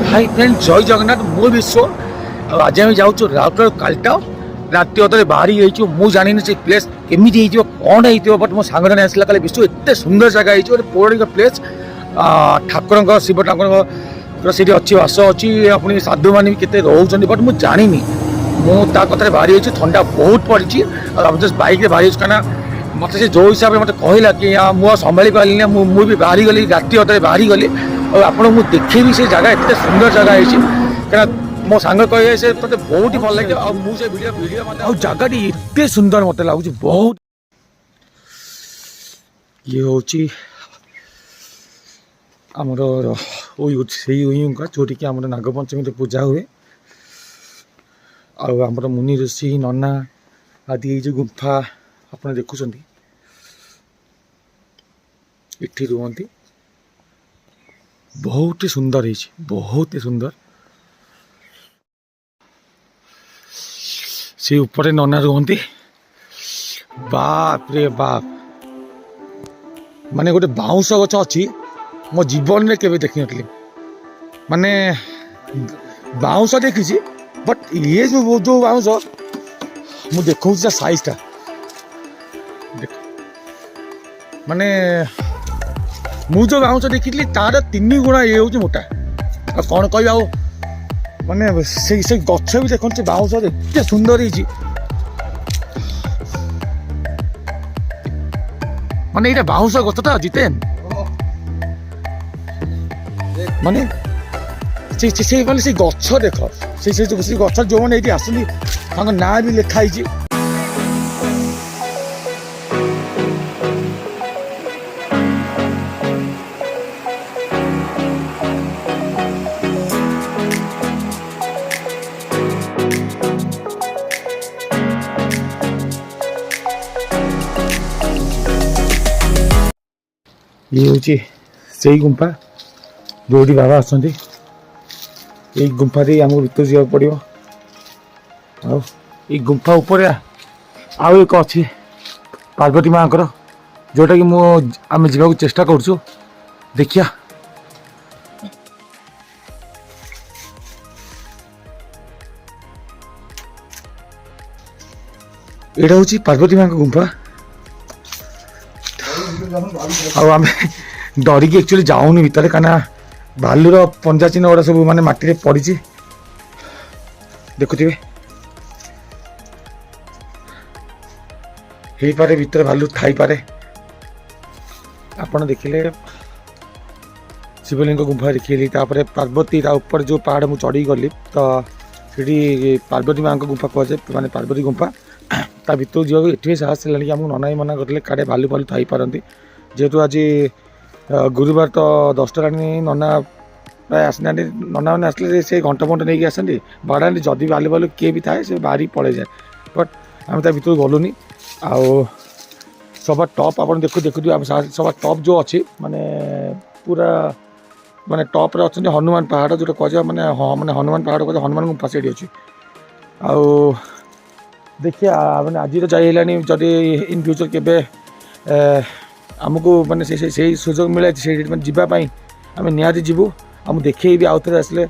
hi friend जय जगन्नाथ मो विश्व आज आम जाऊँ राउरकेला कालटा राति अधे बाहरी मुझे जानी से प्लेस केमी कौन हो बट मो सांग जन आसला कल विश्व एत सुंदर जगह गोटे पौराणिक प्लेस ठाकुर शिव ठाकुर से अच्छी वास अच्छी अपनी साधु मैंने भी रोच बट मुझे जानी मुझे कथा बाहरी ठंडा बहुत पड़ी जस्ट बैक बाहरी कहीं मत से जो हिसाब से मत कहला कि मुझे संभाली पारे मुझे बाहरी गली राति अधे बाहरी गली और आपको मुझे देखेबी से जगह एत सुंदर जगह है मो सांग कहे से मत बहुत ही भल लगे और मुझे वीडियो जगह एत सुंदर मत लगुच बहुत ये हूँ आमर का जोटि कि आम नागपंचमी पूजा हुए आमर मुनि ऋषि नना आदि ये जो गुंफा आप देखुं इठी रुहती बहुत ही सुंदर है बहुत ही सुंदर से ऊपर नना रुहती बाप रे बाप माने गोटे बाउंस गछ अच्छी मो जीवन में केवे देखी नी माने बाउंस देखी बट ये जो बाउंस मुझे देखा साइज टा माने मु जो बाउंस देखी तार 3 गुणा ये हूँ मोटा आ कौन कह माने से गछ भी देखते बाउंस एत सुंदर है माने ये बाउंस गछटा जितेन माने से माने से गछ देख से गछ जो मैंने ये आसती ना भी लिखाई ये हूँ से गुंफा जोड़ी बाबा आसती ये गुंफा आमको भर जा पड़ो ये गुंफा उपर आउ एक अच्छी पार्वती माँ जोटा कि आम जावाक चेष्टा करूँ देखिया यहाँ हूँ पार्वती माँ गुंफा आम डरिकी एक्चुअली जाऊनी भितर कहीं भालुर पंजा चिन्ह गुड़ा सब माने माटी पड़ी देखुवे हो पारे भीतर भालू थाई पारे आपड़ देखिले शिवलिंग गुंफा देखिली पार्वती ऊपर जो पहाड़ मुझे चढ़ी गली तो सीठी पार्वती माँ गुंफा कहुए माने पार्वती गुंफा ता भर जाओ ये साहस है कि आमको नना मना करते काड़े भालू भालू थी पारती जेहेतु आज गुरुवार तो 10टा नना प्राय आसना नना मैंने आसले से घंटा फंटा नहीं आसती बाड़ा जदि भालू भालू किए भी थाए से बाहरी पड़े जाए बट आम भर गलुनी आउ सब टॉप आप देखु सब टॉप जो अच्छी माने पूरा माने टॉप रे अच्छा हनुमान पहाड़ जो कह माने माने हनुमान पहाड़ कह हनुमान गुंफा से अच्छी आउ देखिए मैंने आज तो जाइलानी जदि इन फ्यूचर केबे आमको माने से सुजोग मिले से जावाई आम निहाती जीवु आम देखे भी आउ थे आसले